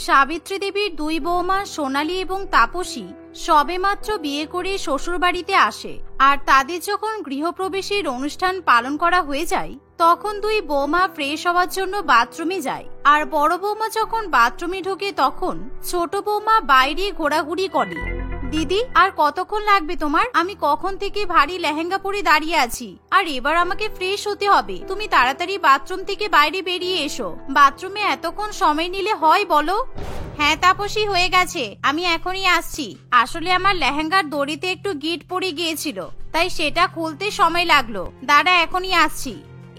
সাবিত্রী দেবীর দুই বৌমা সোনালী এবং তাপসী সবেমাত্র বিয়ে করে শ্বশুর বাড়িতে আসে। আর তাদের যখন গৃহপ্রবেশের অনুষ্ঠান পালন করা হয়ে যায় তখন দুই বৌমা ফ্রেশ হওয়ার জন্য বাথরুমে যায়। আর বড় বৌমা যখন বাথরুমে ঢোকে তখন ছোট বৌমা বাইরে ঘোরাঘুরি করে। দিদি, আর কতক্ষণ লাগবে তোমার? আমি কখন থেকে ভারী লেহেঙ্গা পরে দাঁড়িয়ে আছি, আর এবার আমাকে ফ্রেশ হতে হবে। তুমি তাড়াতাড়ি বাথরুম থেকে বাইরে বেরিয়ে এসো। বাথরুমে এতক্ষণ সময় নিলে হয় বলো? হ্যাঁ তাপসী, হয়ে গেছে, আমি এখনই আসছি। আসলে আমার লেহেঙ্গার দড়িতে একটু গিট পড়ে গিয়েছিল, তাই সেটা খুলতে সময় লাগলো। দাঁড়া, এখনই আসছি।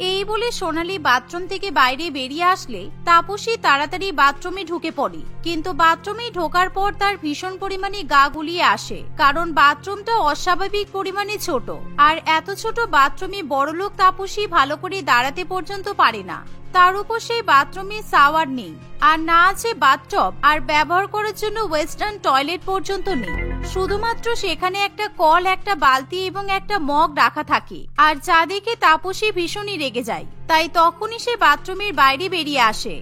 এই বলে সোনালী বাথরুম থেকে বাইরে বেরিয়ে আসলে তাপসী তাড়াতাড়ি বাথরুমে ঢুকে পড়ে। কিন্তু বাথরুমে ঢোকার পর তার ভীষণ পরিমাণে গা গুলিয়ে আসে, কারণ বাথরুমটা অস্বাভাবিক পরিমাণে ছোট। আর এত ছোট বাথরুমে বড়লোক তাপসী ভালো করে দাঁড়াতে পর্যন্ত পারে না। তার উপর সেই বাথরুমে শাওয়ার নেই, আর না আছে বাথটব, আর ব্যবহার করার জন্য ওয়েস্টার্ন টয়লেট পর্যন্ত নেই। শুধুমাত্র সেখানে একটা কল, একটা বালতি এবং একটা মগ রাখা থাকে। আর যা দেখে তাপসী ভীষণই রেগে যায়, তাই তখনই সে বাথরুমের বাইরে বেরিয়ে আসে।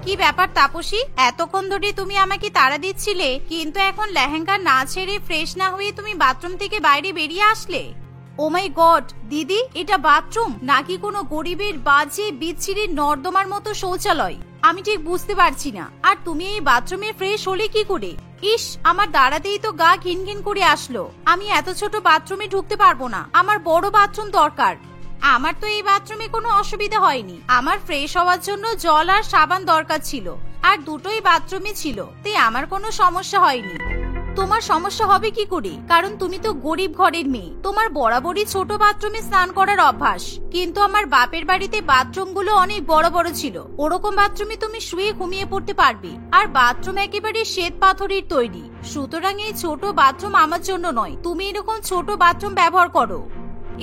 কি ব্যাপার তাপসী, এতক্ষণ ধরে তুমি আমাকে তাড়া দিচ্ছিলে, কিন্তু এখন লেহেঙ্গা না ছেড়ে ফ্রেশ না হয়ে তুমি বাথরুম থেকে বাইরে বেরিয়ে আসলে? ও মাই গড দিদি, এটা বাথরুম নাকি কোনো গরিবের বাজে বিচ্ছিরির নর্দমার মতো শৌচালয়? আমি ঠিক বুঝতে পারছি না। আর তুমি এই বাথরুমে ফ্রেশ হলে কি করে? ইস, আমার দাঁড়াতেই তো গা ঘিন ঘিন করে আসলো। আমি এত ছোট বাথরুমে ঢুকতে পারবো না, আমার বড় বাথরুম দরকার। আমার তো এই বাথরুমে কোনো অসুবিধা হয়নি। আমার ফ্রেশ হওয়ার জন্য জল আর সাবান দরকার ছিল, আর দুটোই বাথরুমে ছিল, তাই আমার কোনো সমস্যা হয়নি। তোমার সমস্যা হবে কি করে? কারণ তুমি তো গরিব ঘরের মেয়ে, তোমার বরাবরই ছোট বাথরুমে স্নান করার অভ্যাস। কিন্তু আমার বাপের বাড়িতে বাথরুমগুলো অনেক বড় বড় ছিল, ওরকম বাথরুমে তুমি শুয়ে ঘুমিয়ে পড়তে পারবে। আর বাথরুম একেবারে শ্বেত পাথরের তৈরি, সুতরাং এই ছোট বাথরুম আমার জন্য নয়। তুমি এরকম ছোট বাথরুম ব্যবহার করো।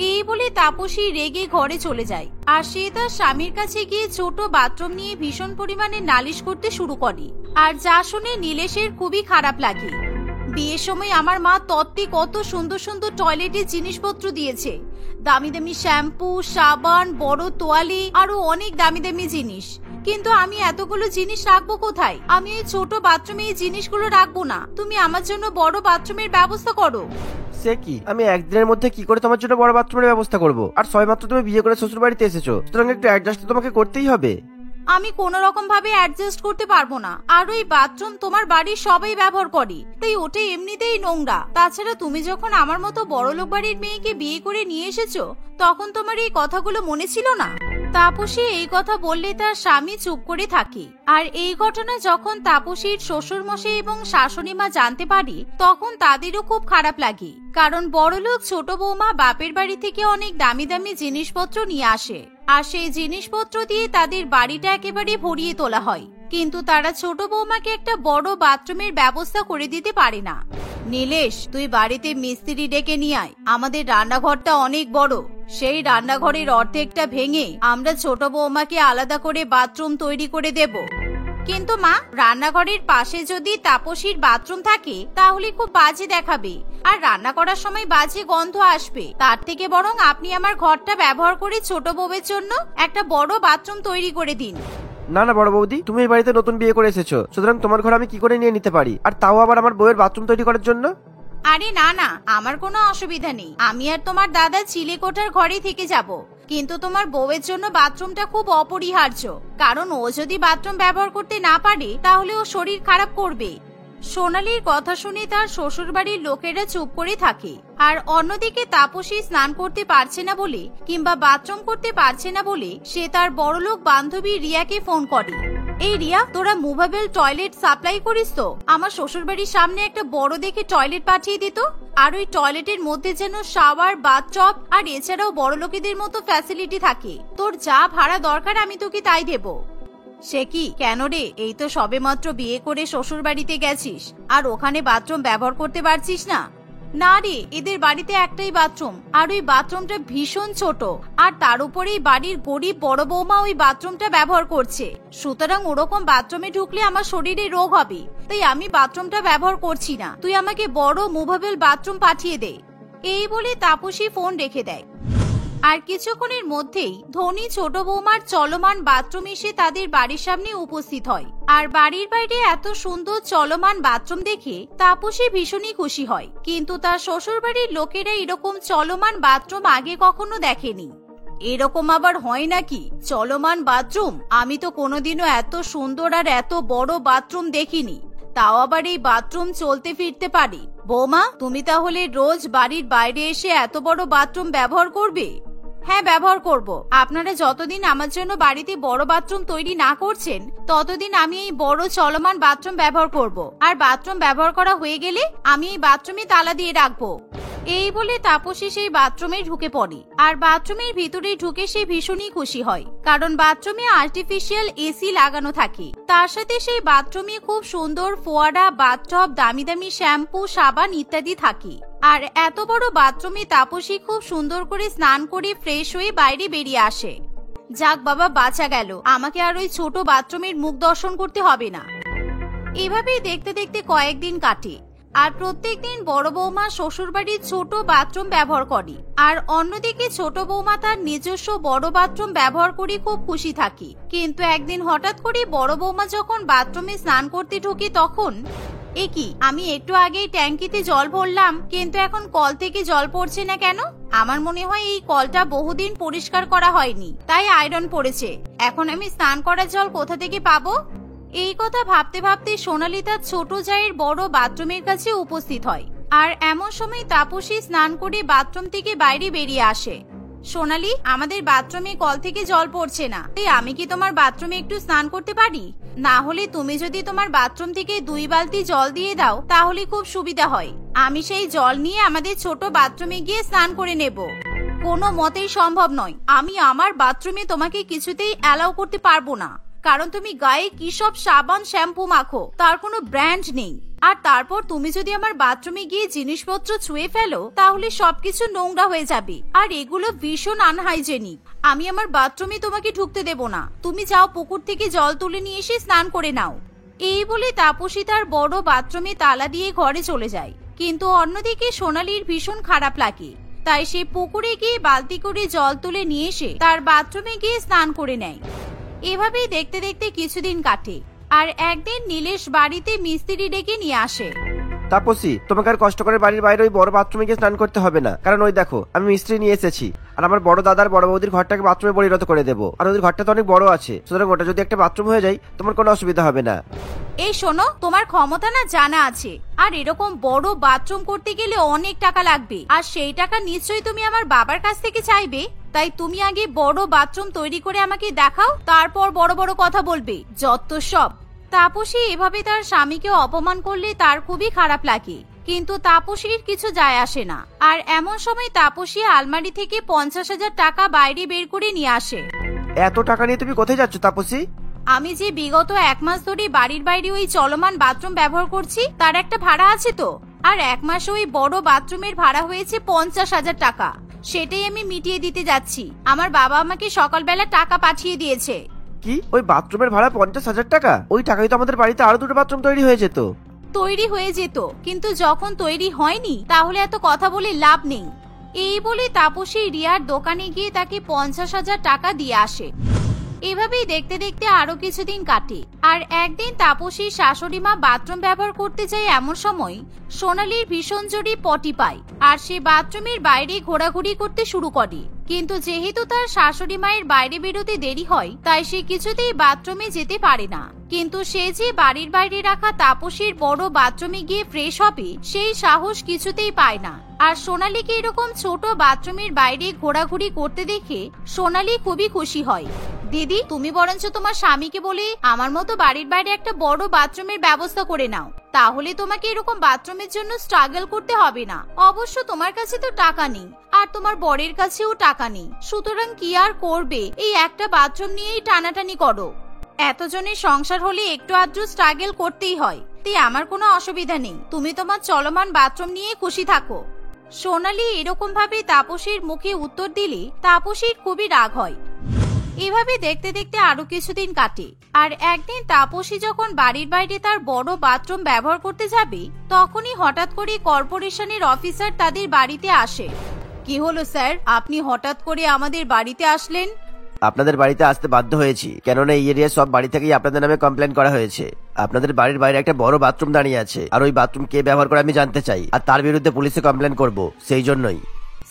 এই বলে তাপসী রেগে ঘরে চলে যায়। আর সে তার স্বামীর কাছে গিয়ে ছোট বাথরুম নিয়ে ভীষণ পরিমাণে নালিশ করতে শুরু করে। আর যা শুনে নীলেশের খুবই খারাপ লাগে। বিয়ের সময় আমার মা তত্ত্বে কত সুন্দর সুন্দর টয়লেটের জিনিসপত্র দিয়েছে, দামি দামি শ্যাম্পু, সাবান, বড় তোয়ালে, আরো অনেক দামি দামি জিনিস। কিন্তু আমি এতগুলো জিনিস রাখবো কোথায়? আমি এই ছোট বাথরুমে এই জিনিসগুলো রাখবো না। তুমি আমার জন্য বড় বাথরুমের ব্যবস্থা করো। সে কি, আমি একদিনের মধ্যে কি করে তোমার জন্য বড় বাথরুমের ব্যবস্থা করব? আর সবেমাত্র তুমি বিয়ে করে শ্বশুর বাড়িতে এসেছো, সুতরাং একটু অ্যাডজাস্ট তোমাকে করতেই হবে। আমি কোন রকম ভাবে অ্যাডজাস্ট করতে পারবো না। আর ওই বাথরুম তোমার বাড়ির সবাই ব্যবহার করে, তাই ওটা এমনিতেই নোংরা। তাছাড়া তুমি যখন আমার মতো বড়লোক বাড়ির মেয়েকে বিয়ে করে নিয়ে এসেছো তখন তোমার এই কথাগুলো মনে ছিল না? তাপসী এই কথা বললে তার স্বামী চুপ করে থাকে। আর এই ঘটনা যখন তাপসীর শ্বশুর মশাই এবং শাশুড়ি মা জানতে পারে তখন তাদেরও খুব খারাপ লাগে, কারণ বড়লোক ছোট বৌমা বাপের বাড়ি থেকে অনেক দামি দামি জিনিসপত্র নিয়ে আসে, আর সেই জিনিসপত্র দিয়ে তাদের বাড়িটা একেবারে ভরিয়ে তোলা হয়। কিন্তু তারা ছোট বৌমাকে একটা বড় বাথরুমের ব্যবস্থা করে দিতে পারে না। নীলেশ, তুই বাড়িতে মিস্ত্রি ডেকে নিয়ে আয়। আমাদের রান্নাঘরটা অনেক বড়, সেই রান্নাঘরের অর্ধেকটা ভেঙে আমরা ছোট বৌমাকে আলাদা করে বাথরুম তৈরি করে দেব। কিন্তু মা, রান্নাঘরের পাশে যদি তাপসীর বাথরুম থাকে তাহলে খুব বাজে দেখাবে, আর রান্না করার সময় বাজে গন্ধ আসবে। তার থেকে বরং আপনি আমার ঘরটা ব্যবহার করে ছোট বউয়ের জন্য একটা বড় বাথরুম তৈরি করে দিন। না না বড় বৌদি, তুমি এই বাড়িতে নতুন বিয়ে করে এসেছো, সুতরাং তোমার ঘর আমি কি করে নিয়ে নিতে পারি, আর তাও আবার আমার বউয়ের বাথরুম তৈরি করার জন্য? আরে না না, আমার কোনো অসুবিধা নেই। আমি আর তোমার দাদা চিলেকোঠার ঘরে থেকে যাব। কিন্তু তোমার বউয়ের জন্য বাথরুমটা খুব অপরিহার্য, কারণ ও যদি বাথরুম ব্যবহার করতে না পারে তাহলে ও শরীর খারাপ করবে। সোনালীর কথা শুনে তার শ্বশুর বাড়ির লোকেরা চুপ করে থাকে। আর অন্যদিকে তাপসী স্নান করতে পারছে না বলে কিংবা বাথরুম করতে পারছে না বলে সে তার বড়লোক বান্ধবী রিয়াকে ফোন করে। এই রিয়া, তোরা মুভেবল টয়লেট সাপ্লাই করিস তো? আমার শ্বশুর বাড়ির সামনে একটা বড় দেখে টয়লেট পাঠিয়ে দিত, আর ওই টয়লেটের মধ্যে যেন শাওয়ার, বাথটব আর এছাড়াও বড় লোকেদের মতো ফ্যাসিলিটি থাকে। তোর যা ভাড়া দরকার আমি তোকে তাই দেব। সে কি, কেন রে? এই তো সবেমাত্র বিয়ে করে শ্বশুর বাড়িতে গেছিস, আর ওখানে বাথরুম ব্যবহার করতে পারছিস না? না রে, এদের বাড়িতে একটাই বাথরুম, আর ওই বাথরুমটা ভীষণ ছোট, আর তার উপরেই বাড়ির গরিব বড় বৌমা ওই বাথরুমটা ব্যবহার করছে। সুতরাং ওরকম বাথরুমে ঢুকলে আমার শরীরে রোগ হবে, তাই আমি বাথরুমটা ব্যবহার করছি না। তুই আমাকে বড় মুভেবল বাথরুম পাঠিয়ে দে। এই বলে তাপসী ফোন রেখে দেয়। আর কিছুক্ষণের মধ্যেই ধনী ছোট বৌমার চলমান বাথরুম এসে তাদের বাড়ির সামনে উপস্থিত হয়। আর বাড়ির বাইরে এত সুন্দর চলমান বাথরুম দেখে তাপসী ভীষণই খুশি হয়, কিন্তু তার শ্বশুর বাড়ির লোকেরা এরকম চলমান বাথরুম আগে কখনো দেখেনি। এরকম আবার হয় নাকি চলমান বাথরুম? আমি তো কোনোদিনও এত সুন্দর আর এত বড় বাথরুম দেখিনি, তাও আবার এই বাথরুম চলতে ফিরতে পারি। বৌমা, তুমি তাহলে রোজ বাড়ির বাইরে এসে এত বড় বাথরুম ব্যবহার করবে? হ্যাঁ, ব্যবহার করব। আপনারা যতদিন আমার জন্য বাড়িতে বড় বাথরুম তৈরি না করছেন ততদিন আমি এই বড় চলমান বাথরুম ব্যবহার করব। আর বাথরুম ব্যবহার করা হয়ে গেলে আমি এই বাথরুমে তালা দিয়ে রাখবো। এই বলে তাপসী সেই বাথরুমে ঢুকে পড়ে। আর বাথরুমের ভিতরে ঢুকে সে ভীষণই খুশি হয়, কারণ বাথরুমে আর্টিফিশিয়াল এসি লাগানো থাকে। তার সাথে সেই বাথরুমে খুব সুন্দর ফোয়ারা, বাথটব, দামি দামি শ্যাম্পু, সাবান ইত্যাদি থাকে। আর এত বড় বাথরুমে তাপসী খুব সুন্দর করে স্নান করে ফ্রেশ হয়ে বাইরে বেরিয়ে আসে। যাক বাবা, বাঁচা গেল, আমাকে আর ওই ছোট বাথরুমের মুখ দর্শন করতে হবে না। এভাবেই দেখতে দেখতে কয়েকদিন কাটে। আর প্রত্যেকদিন বড় বৌমা শ্বশুর বাড়ির ছোট বাথরুম ব্যবহার করে, আর অন্যদিকে ছোট বৌমা তার নিজস্ব বড় বাথরুম ব্যবহার করে খুব খুশি থাকে। কিন্তু একদিন হঠাৎ করে বড় বৌমা যখন বাথরুমে স্নান করতে ঢোকে তখন, এ কি, আমি একটু আগেই ট্যাঙ্কিতে জল ভরলাম, কিন্তু এখন কল থেকে জল পড়ছে না কেন? আমার মনে হয় এই কলটা বহুদিন পরিষ্কার করা হয়নি, তাই আয়রন পড়েছে। এখন আমি স্নান করার জল কোথা থেকে পাবো? এই কথা ভাবতে ভাবতে সোনালী তার ছোট জায়ের বড় বাথরুমের কাছে উপস্থিত হয়। আর এমন সময় তাপসী স্নান করে বাথরুম থেকে বাইরে বেরিয়ে আসে। সোনালী, আমাদের বাথরুমে কল থেকে জল পড়ছে না, তাই আমি কি তোমার বাথরুমে একটু স্নান করতে পারি? না হলে তুমি যদি তোমার বাথরুম থেকে 2 বালতি জল দিয়ে দাও তাহলে খুব সুবিধা হয়। আমি সেই জল নিয়ে আমাদের ছোট বাথরুমে গিয়ে স্নান করে নেব। কোনো মতেই সম্ভব নয়, আমি আমার বাথরুমে তোমাকে কিছুতেই অ্যালাউ করতে পারবো না, কারণ তুমি গায়ে কি সব সাবান শ্যাম্পু মাখো, তার কোনো ব্র্যান্ড নেই। আর তারপর তুমি যদি আমার বাথরুমে গিয়ে জিনিসপত্র ছুঁয়ে ফেলো তাহলে সবকিছু নোংরা হয়ে যাবে, আর এগুলো ভীষণ আনহাইজেনিক। আমি আমার বাথরুমে তোমাকে ঢুকতে দেব না। তুমি যাও, পুকুর থেকে জল তুলে নিয়ে এসে স্নান করে নাও। এই বলে তাপসী তার বড় বাথরুমে তালা দিয়ে ঘরে চলে যায়। কিন্তু অন্যদিকে সোনালীর ভীষণ খারাপ লাগে, তাই সে পুকুরে গিয়ে বালতি করে জল তুলে নিয়ে এসে তার বাথরুমে গিয়ে স্নান করে নেয়। এভাবেই দেখতে দেখতে কিছুদিন কাটে। আর একদিন নীলেশ বাড়িতে মিস্ত্রি ডেকে নিয়ে আসে। তাপসী, তোমাকে আর কষ্ট করে বাড়ির বাইরে ওই বড় বাথরুমে গিয়ে স্নান করতে হবে না, কারণ ওই দেখো আমি মিস্ত্রি নিয়ে এসেছি। আর আমার বড় দাদার বড় বৌদির ঘরটাকে বাথরুমে পরিণত করে দেবো। আর ওদের ঘরটা তো অনেক বড় আছে, সুতরাং ওটা যদি একটা বাথরুম হয়ে যায় তোমার কোনো অসুবিধা হবে না। এই শোনো, তোমার ক্ষমতা না জানা আছে, আর এরকম বড় বাথরুম করতে গেলে অনেক টাকা লাগবে, আর সেই টাকা নিশ্চয়ই তুমি আমার বাবার কাছ থেকে চাইবে। তাই তুমি আগে বড় বাথরুম তৈরি করে আমাকে দেখাও, তারপর বড় বড় কথা বলবে, যত সব। তাপসী এভাবে তার স্বামীকে অপমান করলে তার খুবই খারাপ লাগে, কিন্তু তাপসীর কিছু যায় আসে না। আর এমন সময় তাপসী আলমারি থেকে 50,000 টাকা বাইরে বের করে নিয়ে আসে। এত টাকা নিয়ে তুমি কোথায় যাচ্ছ তাপসী? আমি যে বিগত 1 মাস ধরে বাড়ির বাইরে ওই চলমান বাথরুম ব্যবহার করছি তার একটা ভাড়া আছে তো, আর 1 মাসে ওই বড় বাথরুমের ভাড়া হয়েছে 50,000 টাকা। সেটাই আমি মিটিয়ে দিতে যাচ্ছি। আমার বাবা আমাকে সকালবেলা টাকা পাঠিয়ে দিয়েছে। কি, ওই বাথরুমের ভাড়া 50,000 টাকা? ওই টাকায় তো আমাদের বাড়িতে আরো 2টো বাথরুম তৈরি হয়ে যেত। তৈরি হয়ে যেত, কিন্তু যখন তৈরি হয়নি তাহলে এত কথা বলে লাভ নেই। এই বলে তাপসী রিয়ার দোকানে গিয়ে তাকে 50,000 টাকা দিয়ে আসে। এভাবেই দেখতে দেখতে আরো কিছুদিন কাটে। আর একদিন তাপসীর শাশুড়ি মা বাথরুম ব্যবহার করতে যায়, এমন সময় সোনালীর ভীষণ জোরে পটি পায়। আর সে বাথরুমের বাইরে ঘোরাঘুরি করতে শুরু করে, কিন্তু যেহেতু তার শাশুড়ি মায়ের বাইরে বেরোতে দেরি হয় তাই সে কিছুতেই বাথরুমে যেতে পারে না। কিন্তু সে যে বাড়ির বাইরে রাখা তাপসীর বড় বাথরুমে গিয়ে ফ্রেশ হবে সেই সাহস কিছুতেই পায় না। আর সোনালীকে এরকম ছোট বাথরুমের বাইরে ঘোরাঘুরি করতে দেখে সোনালী খুবই খুশি হয়। দিদি, তুমি বরঞ্চ তোমার স্বামীকে বলে আমার মতো বাড়ির বাইরে একটা বড় বাথরুমের ব্যবস্থা করে নাও, তাহলে তোমাকে এরকম বাথরুমের জন্য স্ট্রাগল করতে হবে না। অবশ্য তোমার কাছে তো টাকা নেই, আর তোমার বরের কাছেও টাকা নেই, সুতরাং কি আর করবে, এই একটা বাথরুম নিয়েই টানাটানি করো। এতজনের সংসার হলে একটু আধটু স্ট্রাগল করতেই হয়, তাই আমার কোনো অসুবিধা নেই, তুমি তোমার চলমান বাথরুম নিয়ে খুশি থাকো। সোনালী এরকম ভাবে তাপসীর মুখে উত্তর দিলে তাপসীর খুবই রাগ হয়। এভাবে দেখতে দেখতে আরো কিছুদিন কাটে। আর একদিন তাপসী যখন বাড়ির বাইরে তার বড় বাথরুম ব্যবহার করতে যাবে তখনই হঠাৎ করে কর্পোরেশনের অফিসার তাদের বাড়িতে আসে। কি হলো স্যার, আপনি হঠাৎ করে আমাদের বাড়িতে আসলেন? আপনাদের বাড়িতে আসতে বাধ্য হয়েছি, কেননা এই এরিয়ার সব বাড়ি থেকেই আপনাদের নামে কমপ্লেন করা হয়েছে। আপনাদের বাড়ির বাইরে একটা বড় বাথরুম দাঁড়িয়ে আছে, আর ওই বাথরুম কে ব্যবহার করে আমি জানতে চাই, আর তার বিরুদ্ধে পুলিশে কমপ্লেন করব, সেই জন্যই।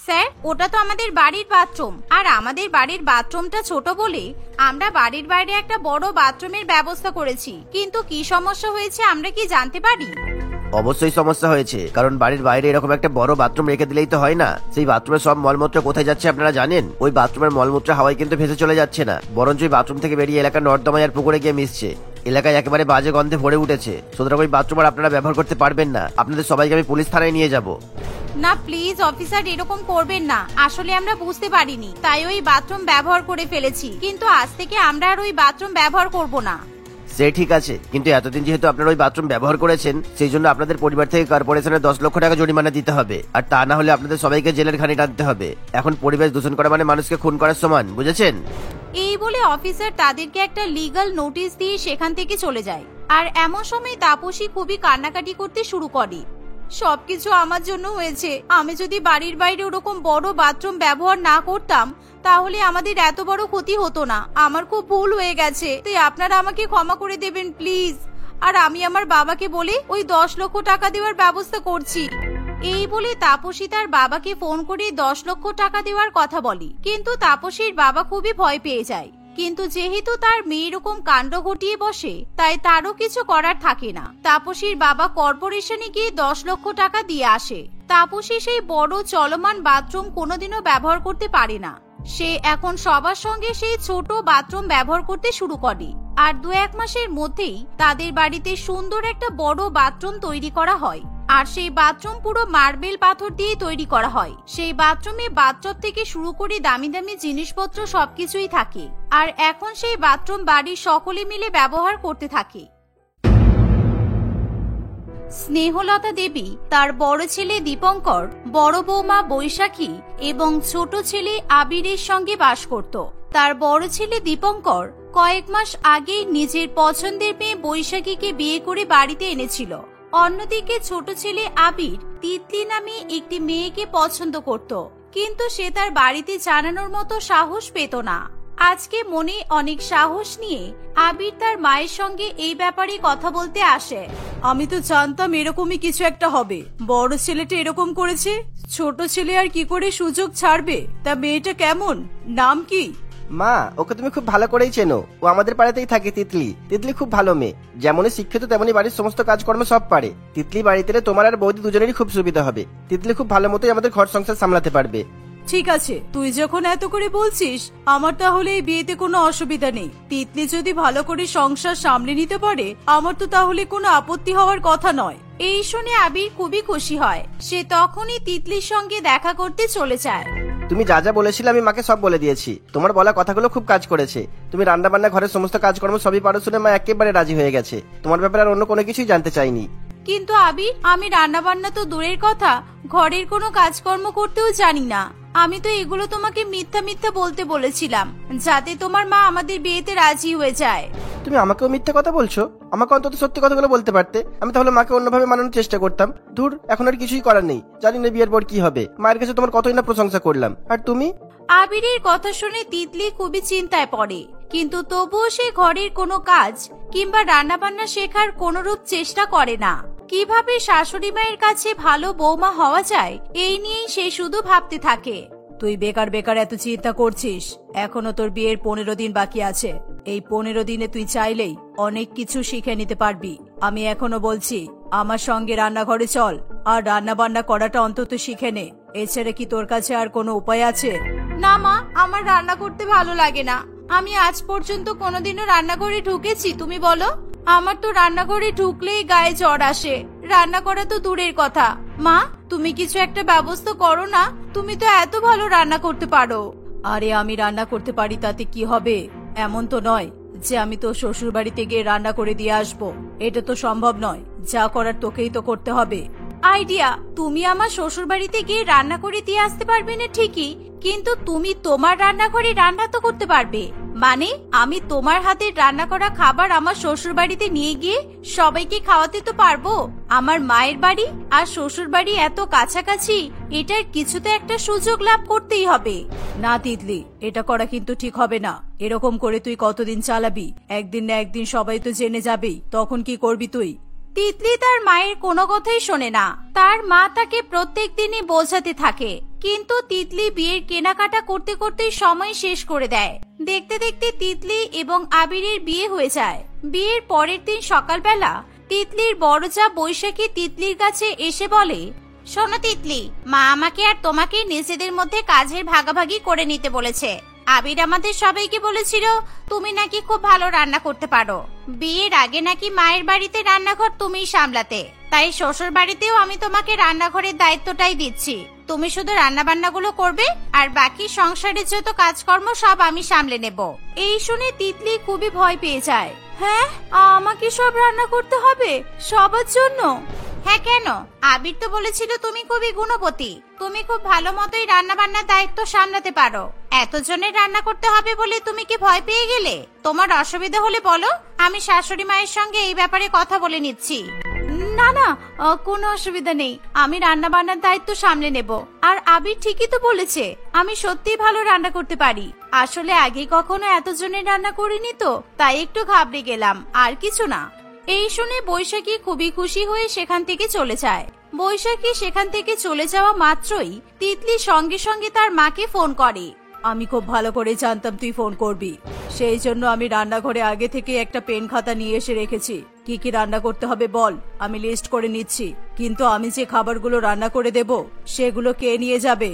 স্যার, ওটা তো আমাদের বাড়ির বাথরুম, আর আমাদের বাড়ির বাথরুমটা ছোট বলে আমরা বাড়ির বাইরে একটা বড় বাথরুমের ব্যবস্থা করেছি। কিন্তু কি সমস্যা হয়েছে আমরা কি জানতে পারি? অবশ্যই সমস্যা হয়েছে, কারণ বাড়ির বাইরে এরকম একটা বড় বাথরুম রেখে দিলেই তো হয় না। সেই বাথরুমের সব মলমূত্র কোথায় যাচ্ছে আপনারা জানেন? ওই বাথরুমের মলমূত্র হাওয়ায় কিন্তু ভেসে চলে যাচ্ছে না, বরঞ্চ ওই বাথরুম থেকে বেরিয়ে এলাকার নর্দমায় আর পুকুরে গিয়ে মিশছে। এলাকায় একেবারে বাজে গন্ধে ভরে উঠেছে। সুতরাং ওই বাথরুম আর আপনারা ব্যবহার করতে পারবেন না। আপনাদের সবাইকে আমি পুলিশ থানায় নিয়ে যাব। না প্লিজ অফিসার, এরকম করবেন না। আসলে আমরা বুঝতে পারিনি, তাই ওই বাথরুম ব্যবহার করে ফেলেছি। কিন্তু আজ থেকে আমরা আর ওই বাথরুম ব্যবহার করব না। সে ঠিক আছে, কিন্তু এতদিন যেহেতু আপনারা ওই বাথরুম ব্যবহার করেছেন, সেই জন্য আপনাদের পরিবার থেকে কর্পোরেশনের 10 লক্ষ টাকা জরিমানা দিতে হবে। আর তা না হলে আপনাদের সবাইকে জেলের ঘানি টানতে হবে। এখন পরিবেশ দূষণ করা মানে মানুষকে খুন করার সমান, বুঝেছেন? এই বলে অফিসার তাদেরকে একটা লিগ্যাল নোটিশ দিয়ে সেখান থেকে চলে যায়। আর এমন সময় তাপসী খুবই কান্নাকাটি করতে শুরু করে। সবকিছু আমার জন্য হয়েছে। আমি যদি বাড়ির বাইরে ওরকম বড় বাথরুম ব্যবহার না করতাম, তাহলে আমাদের এত বড় ক্ষতি হতো না। আমার খুব ভুল হয়ে গেছে, তাই আপনারা আমাকে ক্ষমা করে দেবেন প্লিজ। আর আমি আমার বাবাকে বলে ওই 10 লক্ষ টাকা দেওয়ার ব্যবস্থা করছি। এই বলে তাপসী তার বাবাকে ফোন করে 10 লক্ষ টাকা দেওয়ার কথা বলে। কিন্তু তাপসীর বাবা খুবই ভয় পেয়ে যায়। কিন্তু যেহেতু তার মেয়ে এরকম কাণ্ড ঘটিয়ে বসে, তাই তারও কিছু করার থাকে না। তাপসীর বাবা কর্পোরেশনে গিয়ে 10 লক্ষ টাকা দিয়ে আসে। তাপসী সেই বড় চলমান বাথরুম কোনোদিনও ব্যবহার করতে পারে না। সে এখন সবার সঙ্গে সেই ছোট বাথরুম ব্যবহার করতে শুরু করে। আর 2-1 মাসের মধ্যেই তাদের বাড়িতে সুন্দর একটা বড় বাথরুম তৈরি করা হয়। আর সেই বাথরুম পুরো মার্বেল পাথর দিয়ে তৈরি করা হয়। সেই বাথরুমে বাথটব থেকে শুরু করে দামি দামি জিনিসপত্র সবকিছুই থাকে। আর এখন সেই বাথরুম বাড়ির সকলে মিলে ব্যবহার করতে থাকে। স্নেহলতা দেবী তার বড় ছেলে দীপঙ্কর, বড় বৌমা বৈশাখী এবং ছোট ছেলে আবিরের সঙ্গে বাস করত। তার বড় ছেলে দীপঙ্কর কয়েক মাস আগেই নিজের পছন্দের মেয়ে বৈশাখীকে বিয়ে করে বাড়িতে এনেছিল। অন্যদিকে ছোট ছেলে আবির তিতলি নামে একটি মেয়েকে পছন্দ করত, কিন্তু সে তার বাড়িতে জানানোর মতো সাহস পেত না। আজকে মনে অনেক সাহস নিয়ে আবির তার মায়ের সঙ্গে এই ব্যাপারে কথা বলতে আসে। আমি তো জানতাম এরকমই কিছু একটা হবে। বড় ছেলেটা এরকম করেছে, ছোট ছেলে আর কি করে সুযোগ ছাড়বে? তা মেয়েটা কেমন, নাম কি? মা, ওকে তুমি খুব ভালো করেই চেনো। ও আমাদের পাড়াতেই থাকে। তিতলি তিতলি খুব ভালো মেয়ে, যেমনই শিক্ষিত তেমনি বাড়ির সমস্ত কাজকর্ম সব পারে। তিতলি বাড়িতে এলে তোমার আর বৌদি দুজনেরই খুব সুবিধা হবে। তিতলি খুব ভালো মতোই আমাদের ঘর সংসার সামলাতে পারবে। ঠিক আছে, তুই যখন এত করে বলছিস, আমার তাহলে এই বিয়েতে কোনো অসুবিধা নেই। তিতলি যদি ভালো করে সংসার সামলে নিতে পারে, আমার তো তাহলে কোনো আপত্তি হওয়ার কথা নয়। এই শুনে আবির খুবই খুশি হয়। সে তখনই তিতলির সঙ্গে দেখা করতে চলে যায়। তুমি যা যা বলেছিলে আমি মাকে সব বলে দিয়েছি। তোমার বলা কথাগুলো খুব কাজ করেছে। তুমি রান্না বান্না, ঘরের সমস্ত কাজকর্ম সবই পারো শুনে মা একেবারে রাজি হয়ে গেছে। তোমার ব্যাপারে আর অন্য কোনো কিছুই জানতে চাইনি। কিন্তু আবির, আমি রান্না বান্না তো দূরের কথা, ঘরের কোনো কাজকর্ম করতেও জানি না। আমি তো এগুলো তোমাকে মিথ্যা মিথ্যা বলতে বলেছিলাম, যাতে তোমার মা আমাদের বিয়েতে রাজি হয়ে যায়। তুমি আমাকেও মিথ্যা কথা বলছো? আমাকে অন্তত সত্যি কথাগুলো বলতে পারতে, আমি তাহলে মাকে অন্যভাবে মানানোর চেষ্টা করতাম। ধুর, এখন আর কিছুই করার নেই। জানি না বিয়ের পর কি হবে। মায়ের কাছে তোমার কতই না প্রশংসা করলাম, আর তুমি? আবিরের কথা শুনে তিতলি খুবই চিন্তায় পড়ে, কিন্তু তবুও সে ঘরের কোনো কাজ কিংবা রান্না বান্না শেখার কোনরূপ চেষ্টা করে না। কিভাবে শাশুড়ি মায়ের কাছে ভালো বৌমা হওয়া যায়, এই নিয়েই সে শুধু ভাবতে থাকে। তুই বেকার বেকার এত চিন্তা করছিস। এখনো তোর বিয়ের 15 দিন বাকি আছে। এই 15 দিনে তুই চাইলেই অনেক কিছু শিখে নিতে পারবি। আমি এখনো বলছি, আমার সঙ্গে রান্নাঘরে চল, আর রান্না বান্না করাটা অন্তত শিখে নে। এছাড়া কি তোর কাছে আর কোনো উপায় আছে? না মা, আমার রান্না করতে ভালো লাগে না। আমি আজ পর্যন্ত কোনোদিনও রান্নাঘরে ঢুকেছি? তুমি বলো। আমার তো রান্নাঘরে ঢুকলেই গায়ে জ্বর আসে। রান্না করা তো দূরের কথা। মা, তুমি কিছু একটা ব্যবস্থা করো না। তুমি তো এত ভালো রান্না করতে পারো। আরে আমি রান্না করতে পারি তাতে কি হবে? এমন তো নয় যে আমি তো শ্বশুর বাড়িতে গিয়ে রান্না করে দিয়ে আসবো। এটা তো সম্ভব নয়। যা করার তোকেই তো করতে হবে। আইডিয়া, তুমি আমার শ্বশুর বাড়িতে গিয়ে রান্না করে দিয়ে আসতে পারবে না ঠিকই, কিন্তু তুমি তোমার রান্নাঘরে রান্না তো করতে পারবে। মানে আমি তোমার হাতের রান্না করা খাবার আমার শ্বশুর বাড়িতে নিয়ে গিয়ে সবাইকে খাওয়াতে তো পারবো। আমার মায়ের বাড়ি আর শ্বশুর বাড়ি এত কাছাকাছি, এটার কিছু তো একটা সুযোগ লাভ করতেই হবে। না তিতলি, এটা করা কিন্তু ঠিক হবে না। এরকম করে তুই কতদিন চালাবি? একদিন না একদিন সবাই তো জেনে যাবেই, তখন কি করবি তুই? তিতলি তার মায়ের কোনো কথাই শোনে না। তার মা তাকে প্রত্যেক দিনই বোঝাতে থাকে, কিন্তু তিতলি বিয়ের কেনাকাটা করতে করতেই সময় শেষ করে দেয়। দেখতে দেখতে তিতলি এবং আবিরের বিয়ে হয়ে যায়। বিয়ের পরের দিন সকালবেলা তিতলির বড় যা বৈশাখী তিতলির কাছে এসে বলে, শোনো তিতলি, মা আমাকে আর তোমাকে নিজেদের মধ্যে কাজের ভাগাভাগি করে নিতে বলেছে। আবির আমাদের সবাইকে বলেছিল তুমি নাকি খুব ভালো রান্না করতে পারো। বিয়ের আগে নাকি মায়ের বাড়িতে রান্নাঘর তুমিই সামলাতে, তাই শ্বশুর বাড়িতেও আমি তোমাকে রান্নাঘরের দায়িত্বটাই দিচ্ছি। তুমি শুধু রান্না বান্নাগুলো করবে আর বাকি সংসারের যত কাজকর্ম সব আমি সামলে নেব। এই শুনে তিতলি খুবই ভয় পেয়ে যায়। হ্যাঁ, আমাকে সব রান্না করতে হবে সবার জন্য? হ্যাঁ, কেন? আবির তো বলেছিল তুমি খুবই গুণবতী, তুমি খুব ভালো মতোই রান্না বান্নার দায়িত্ব সামলাতে পারো। এতজনের রান্না করতে হবে বলে তুমি কি ভয় পেয়ে গেলে? তোমার অসুবিধা হলে বলো, আমি শাশুড়ি মায়ের সঙ্গে এই ব্যাপারে কথা বলে নিচ্ছি। না না, কোনো অসুবিধা নেই, আমি রান্না বান্নার দায়িত্ব সামলে নেব। আর আবির ঠিকই তো বলেছে, আমি সত্যিই ভালো রান্না করতে পারি। আসলে আগে কখনো এতজনের রান্না করিনি তো, তাই একটু ঘাবড়ে গেলাম, আর কিছু না। এই শুনে বৈশাখী খুবই খুশি হয়ে সেখান থেকে চলে যায়। বৈশাখী সেখান থেকে চলে যাওয়া মাত্রই তিতলি সঙ্গে সঙ্গে তার মাকে ফোন করে। আমি খুব ভালো করে জানতাম তুই ফোন করবি, সেই জন্য আমি রান্নাঘরে আগে থেকে একটা পেন খাতা নিয়ে এসে রেখেছি। কি কি রান্না করতে হবে বল, আমি লিস্ট করে নিচ্ছি। কিন্তু আমি যে খাবারগুলো রান্না করে দেব সেগুলো কে নিয়ে যাবে?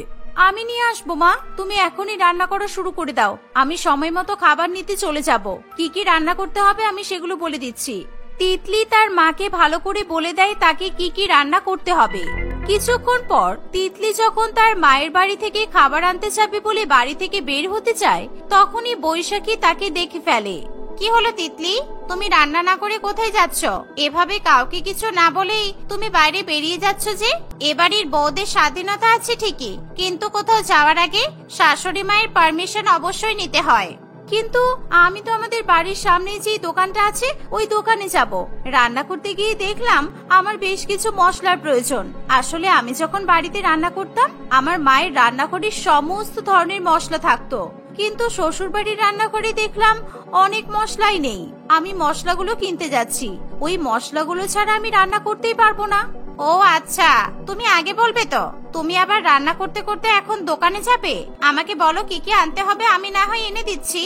আমি নিয়ে আসবো মা, তুমি এখনই রান্না করা শুরু করে দাও। আমি সময় মতো খাবার নিতে চলে যাব। কি কি রান্না করতে হবে আমি সেগুলো বলে দিচ্ছি। তিতলি তার মাকে ভালো করে বলে দেয় তাকে কি কি রান্না করতে হবে। কিছুক্ষণ পর তিতলি যখন তার মায়ের বাড়ি থেকে খাবার আনতে যাবে বলে বাড়ি থেকে বের হতে চায়, তখনই বৈশাখী তাকে দেখে ফেলে। কি হলো তিতলি, তুমি রান্না না করে কোথায় যাচ্ছ? এভাবে কাউকে কিছু না বলেই তুমি বাইরে বেরিয়ে যাচ্ছ যে? এবাড়ির বউদের স্বাধীনতা আছে ঠিকই, কিন্তু কোথাও যাওয়ার আগে শাশুড়ি মায়ের পারমিশন অবশ্যই নিতে হয়। কিন্তু আমি তো আমাদের বাড়ির সামনে যে দোকানটা আছে ওই দোকানে যাব। রান্না করতে গিয়ে দেখলাম আমার বেশ কিছু মশলার প্রয়োজন। আসলে আমি যখন বাড়িতে রান্না করতাম আমার মায়ের রান্নাঘরে সমস্ত ধরনের মশলা থাকতো, কিন্তু শ্বশুর বাড়ির রান্নাঘরে দেখলাম অনেক মশলাই নেই। আমি মশলাগুলো কিনতে যাচ্ছি, ওই মশলাগুলো ছাড়া আমি রান্না করতেই পারবো না। ও আচ্ছা, তুমি আগে বলবে তো। তুমি আবার রান্না করতে করতে এখন দোকানে যাবে? আমাকে বলো কি কি আনতে হবে, আমি না হয় এনে দিচ্ছি।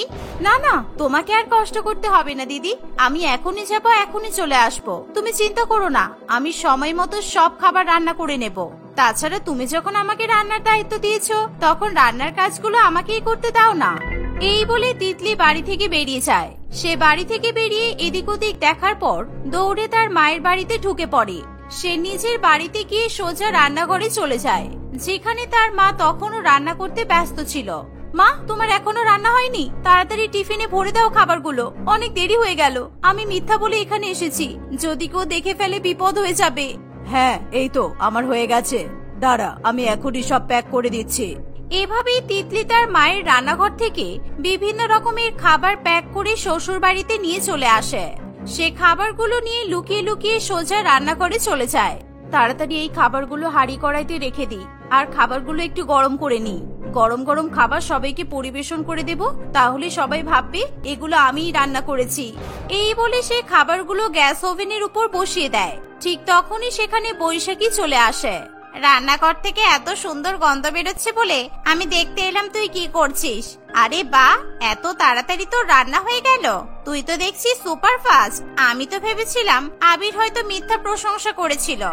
না না, তোমাকে আর কষ্ট করতে হবে না দিদি, আমি এখনই যাব, এখনই চলে আসবো। তুমি চিন্তা করো না, আমি সময় মতো সব খাবার রান্না করে নেব। তাছাড়া তুমি যখন আমাকে রান্নার দায়িত্ব দিয়েছো তখন রান্নার কাজগুলো আমাকেই করতে দাও না। এই বলে তিতলি বাড়ি থেকে বেরিয়ে যায়। সে বাড়ি থেকে বেরিয়ে এদিক ওদিক দেখার পর দৌড়ে তার মায়ের বাড়িতে ঢুকে পড়ে। সে নিজের বাড়িতে গিয়ে সোজা রান্নাঘরে চলে যায়, যেখানে তার মা তখনও রান্না করতে ব্যস্ত ছিল। মা, তোমার এখনো রান্না হয়নি? তাড়াতাড়ি টিফিনে ভরে দাও খাবারগুলো, অনেক দেরি হয়ে গেল। আমি মিথ্যা বলে এখানে এসেছি, যদি কেউ দেখে ফেলে বিপদ হয়ে যাবে। হ্যাঁ, এই তো আমার হয়ে গেছে, দাঁড়া আমি এখনই সব প্যাক করে দিচ্ছি। এভাবেই তিতলি তার মায়ের রান্নাঘর থেকে বিভিন্ন রকমের খাবার প্যাক করে শ্বশুর বাড়িতে নিয়ে চলে আসে। সে খাবারগুলো নিয়ে লুকিয়ে লুকিয়ে সোজা রান্নাঘরে চলে যায়। তাড়াতাড়ি এই খাবারগুলো হাঁড়ি কড়াইতে রেখে দিই, আর খাবারগুলো একটু গরম করে নিই। গরম গরম খাবার সবাইকে পরিবেশন করে দেব, তাহলে সবাই ভাববে এগুলো আমিই রান্না করেছি। এই বলে সে খাবারগুলো গ্যাস ওভেনের উপর বসিয়ে দেয়। ঠিক তখনই সেখানে বৈশাখী চলে আসে। রান্নাঘর থেকে এত সুন্দর গন্ধ বেরোচ্ছে বলে আমি দেখতে এলাম তুই কি করছিস। আরে বাহ, এত তাড়াতাড়ি তোর রান্না হয়ে গেল, তুই তো দেখছি সুপার ফাস্ট। আমি তো ভেবেছিলাম আবির হয়তো মিথ্যা প্রশংসা করেছিল।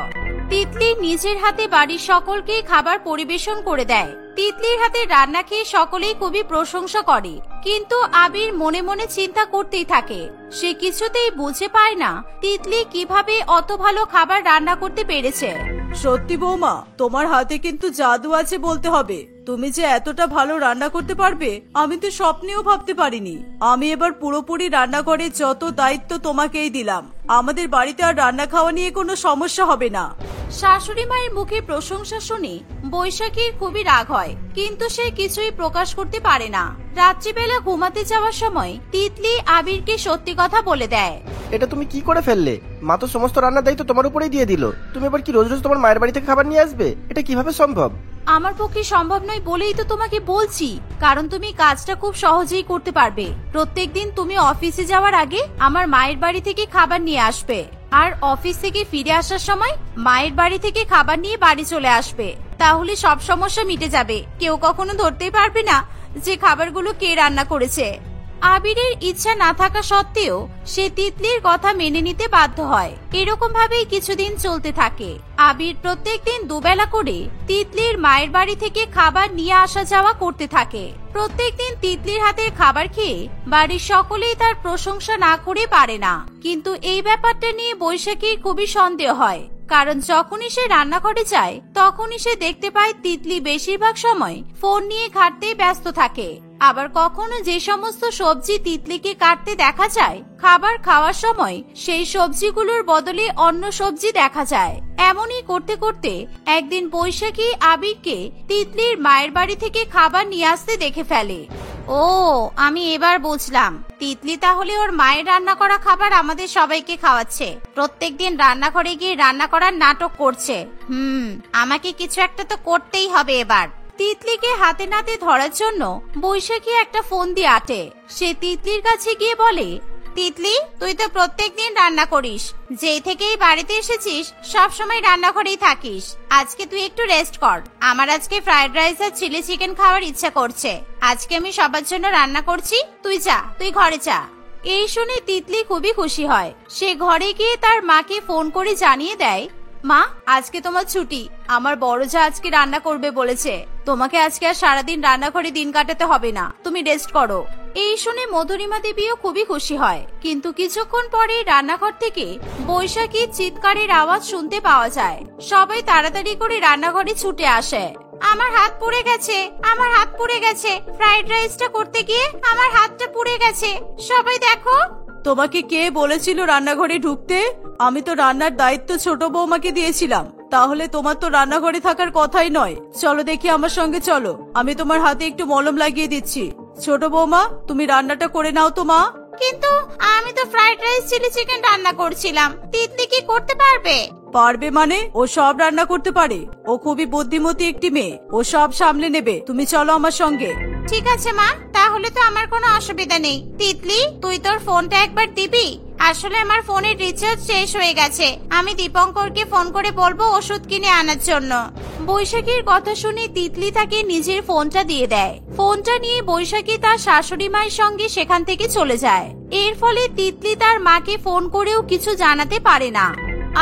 তিতলি নিজের হাতে বাড়ির সকলকে খাবার পরিবেশন করে দেয়। তিতলির হাতে রান্না খেয়ে সকলেই খুবই প্রশংসা করে, কিন্তু আবির মনে মনে চিন্তা করতেই থাকে। সে কিছুতেই বুঝে পায় না তিতলি কিভাবে অত ভালো খাবার রান্না করতে পেরেছে। সত্যি বৌমা, তোমার হাতে কিন্তু জাদু আছে বলতে হবে। তুমি যে এতটা ভালো রান্না করতে পারবে আমি তো স্বপ্নেও ভাবতে পারিনি। আমি এবার পুরোপুরি রান্নাঘরের যত দায়িত্ব তোমাকেই দিলাম। আমাদের বাড়িতে আর রান্না খাওয়া নিয়ে কোনো সমস্যা হবে না। শাশুড়ি মায়ের মুখে প্রশংসা শুনে বৈশাখীর খুবই রাগ হয়, কিন্তু সে কিছুই প্রকাশ করতে পারে না। রাত্রিবেলা ঘুমাতে যাওয়ার সময় তিতলি আবিরকে সত্যি কথা বলে দেয়। এটা তুমি কি করে ফেললে? মা তো সমস্ত রান্নার দায়িত্ব তোমার উপরেই দিয়ে দিল। তুমি এবার কি রোজ রোজ তোমার মায়ের বাড়ি থেকে খাবার নিয়ে আসবে? এটা কিভাবে সম্ভব? আমার পক্ষে সম্ভব নয় বলেই তো তোমাকে বলছি, কারণ তুমি কাজটা খুব সহজেই করতে পারবে। প্রত্যেকদিন তুমি অফিসে যাওয়ার আগে আমার মায়ের বাড়ি থেকে খাবার নিয়ে আসবে, আর অফিস থেকে ফিরে আসার সময় মায়ের বাড়ি থেকে খাবার নিয়ে বাড়ি চলে আসবে। তাহলে সব সমস্যা মিটে যাবে, কেউ কখনো ধরতেই পারবে না যে খাবারগুলো কে রান্না করেছে। আবিরের ইচ্ছা না থাকা সত্ত্বেও সে তিতলির কথা মেনে নিতে বাধ্য হয়। এরকম ভাবেই কিছুদিন চলতে থাকে। আবির প্রত্যেকদিন দুবেলা করে তিতলির মায়ের বাড়ি থেকে খাবার নিয়ে আসা যাওয়া করতে থাকে। প্রত্যেকদিন তিতলির হাতের খাবার খেয়ে বাড়ির সকলেই তার প্রশংসা না করে পারে না। কিন্তু এই ব্যাপারটা নিয়ে বৈশাখীর খুবই সন্দেহ হয়, কারণ যখনই সে রান্নাঘরে যায় তখনই সে দেখতে পায় তিতলি বেশিরভাগ সময় ফোন নিয়ে ঘাটতেই ব্যস্ত থাকে। আবার কখনো যে সমস্ত সবজি তিতলিকে কাটতে দেখা যায়, খাবার খাওয়ার সময় সেই সবজিগুলোর বদলে অন্য সবজি দেখা যায়। এমনই করতে করতে একদিন বৈশাখী আবিরকে তিতলির মায়ের বাড়ি থেকে খাবার নিয়ে আসতে দেখে ফেলে। ও, আমি এবার বুঝলাম, তিতলি তাহলে ওর মায়ের রান্না করা খাবার আমাদের সবাইকে খাওয়াচ্ছে। প্রত্যেকদিন রান্নাঘরে গিয়ে রান্না করার নাটক করছে। আমাকে কিছু একটা তো করতেই হবে এবার। তিতলিকে হাতে নাতে ধরার জন্য বৈশাখী একটা ফোন দিয়ে আটে। সে তিতলির কাছে গিয়ে বলে, তিতলি, তুই তো প্রত্যেকদিন রান্না করিস, যেই থেকেই বাড়িতে এসেছিস সব সময় রান্নাঘরেই থাকিস। আজকে তুই একটু রেস্ট কর। আমার আজকে ফ্রাইড রাইস আর চিলি চিকেন খাওয়ার ইচ্ছা করছে। আজকে আমি সবার জন্য রান্না করছি, তুই যা, তুই ঘরে যা। এই শুনে তিতলি খুবই খুশি হয়। সে ঘরে গিয়ে তার মাকে ফোন করে জানিয়ে দেয়, মা, আজকে তোমার ছুটি। আমার বড় যা আজকে রান্না করবে বলেছে। তোমাকে আজকে আর সারাদিন রান্নাঘরে দিন কাটাতে হবে না, তুমি রেস্ট করো। এই শুনে মধুরিমা দেবীও খুবই খুশি হয়। কিন্তু কিছুক্ষণ পরে রান্নাঘর থেকে বৈশাখীর চিৎকারের আওয়াজ শুনতে পাওয়া যায়। সবাই তাড়াতাড়ি করে রান্নাঘরে ছুটে আসে। আমার হাত পুড়ে গেছে, আমার হাত পুড়ে গেছে, ফ্রাইড রাইসটা করতে গিয়ে আমার হাতটা পুড়ে গেছে, সবাই দেখো। তোমাকে কে বলেছিল রান্নাঘরে ঢুকতে? আমি তো রান্নার দায়িত্ব ছোট বৌমাকে দিয়েছিলাম। তাহলে তোমার তো রান্নাঘরে থাকার কথাই নয়। চলো দেখি আমার সঙ্গে চলো, আমি তোমার হাতে একটু মলম লাগিয়ে দিচ্ছি। ছোট বৌমা, তুমি রান্নাটা করে নাও তো মা। কিন্তু আমি তো ফ্রাইড রাইস চিলি চিকেন রান্না করছিলাম, তিতলি কি করতে পারবে? পারবে মানে? ও সব রান্না করতে পারে। ও খুবই বুদ্ধিমতী একটি মেয়ে, ও সব সামলে নেবে। তুমি চলো আমার সঙ্গে। ঠিক আছে মা, তাহলে তো আমার কোনো অসুবিধা নেই। তিতলি, তুই তোর ফোনটা একবার দিবি? আসলে আমার ফোনের রিচার্জ শেষ হয়ে গেছে। আমি দীপঙ্করকে ফোন করে বলবো ওষুধ কিনে আনার জন্য। বৈশাখীর কথা শুনে তিতলি তাকে নিজের ফোনটা দিয়ে দেয়। ফোনটা নিয়ে বৈশাখী তার শাশুড়ি মায়ের সঙ্গে সেখান থেকে চলে যায়। এর ফলে তিতলি তার মাকে ফোন করেও কিছু জানাতে পারে না।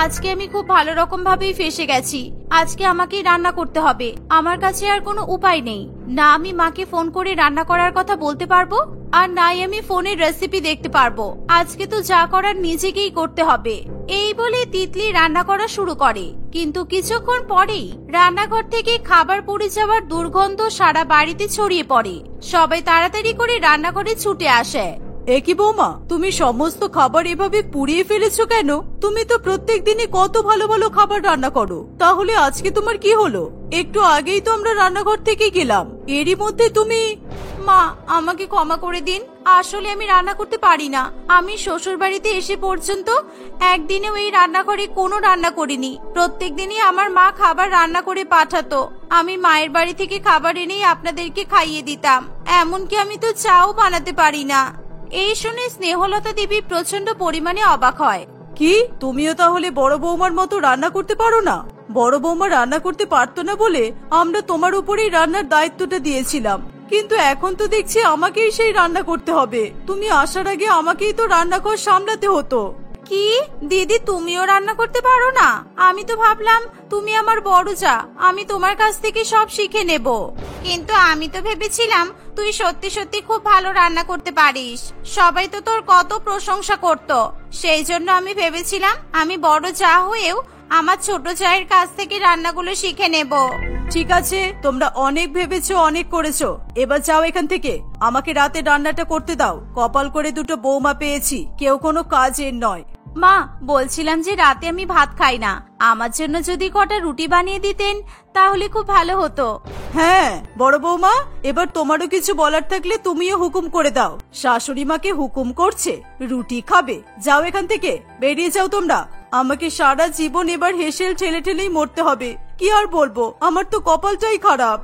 আজকে আমি খুব ভালো রকম ভাবেই ফেসে গেছি। আজকে আমাকেই রান্না করতে হবে। আমার কাছে আর কোনো উপায় নেই। না আমি মাকে ফোন করে রান্না করার কথা বলতে পারবো, আর নাই আমি ফোনের রেসিপি দেখতে পারবো। আজকে তো যা করার নিজেকেই করতে হবে। এই বলে তিতলি রান্না করা শুরু করে। কিন্তু কিছুক্ষণ পরেই রান্নাঘর থেকে খাবার পুড়ে যাওয়ার দুর্গন্ধ সারা বাড়িতে ছড়িয়ে পড়ে। সবাই তাড়াতাড়ি করে রান্নাঘরে ছুটে আসে। একই বৌমা, তুমি সমস্ত খাবার এভাবে পুড়িয়ে ফেলেছো কেন? তুমি তো প্রত্যেক দিনই কত ভালো ভালো খাবার রান্না করো, তাহলে আজকে তোমার কি হলো? একটু আগেই তো আমরা রান্নাঘর থেকে গেলাম, এরই মধ্যে তুমি। মা, আমাকে ক্ষমা করে দিন। আসলে আমি রান্না করতে পারি না। আমি শ্বশুর বাড়িতে এসে পর্যন্ত একদিনেও এই রান্নাঘরে কোনো রান্না করিনি। প্রত্যেক দিনই আমার মা খাবার রান্না করে পাঠাতো। আমি মায়ের বাড়ি থেকে খাবার এনেই আপনাদেরকে খাইয়ে দিতাম। এমনকি আমি তো চাও বানাতে পারি না। এই শুনে স্নেহলতা দেবী প্রচন্ড পরিমাণে অবাক হয়। কি, তুমিও তাহলে বড় বৌমার মতো রান্না করতে পারো না? বড় বৌমা রান্না করতে পারতো না বলে আমরা তোমার উপরেই রান্নার দায়িত্বটা দিয়েছিলাম, কিন্তু এখন তো দেখছি আমাকেই সেই রান্না করতে হবে। তুমি আসার আগে আমাকেই তো রান্নাঘর সামলাতে হতো। কি দিদি, তুমিও রান্না করতে পারো না? আমি তো ভাবলাম তুমি আমার বড় যা, আমি তোমার কাছ থেকে সব শিখে নেব। কিন্তু আমি তো ভেবেছিলাম তুই সত্যি সত্যি খুব ভালো রান্না করতে পারিস। সবাই তো তোর কত প্রশংসা করত। সেই জন্য আমি ভেবেছিলাম আমি বড় যা হয়েও আমার ছোট চায়ের কাছ থেকে রান্নাগুলো শিখে নেব। ঠিক আছে, তোমরা অনেক ভেবেছো, অনেক করেছো, এবার যাও এখান থেকে। আমাকে রাতে রান্নাটা করতে দাও। কপাল করে দুটো বৌমা পেয়েছি, কেউ কোনো কাজের নয়। মা, বলছিলাম যে রাতে আমি ভাত খাই না, আমার জন্য যদি কটা রুটি বানিয়ে দিতেন তাহলে খুব ভালো হতো। হ্যাঁ বড় বৌমা, এবার তোমারও কিছু বলার থাকলে তুমিও হুকুম করে দাও। শাশুড়ি মাকে হুকুম করছে রুটি খাবে, যাও এখান থেকে, বেরিয়ে যাও তোমরা। আমাকে সারা জীবন এবার হেসেল ঠেলে ঠেলেই মরতে হবে। কি আর বলবো, আমার তো কপালটাই খারাপ।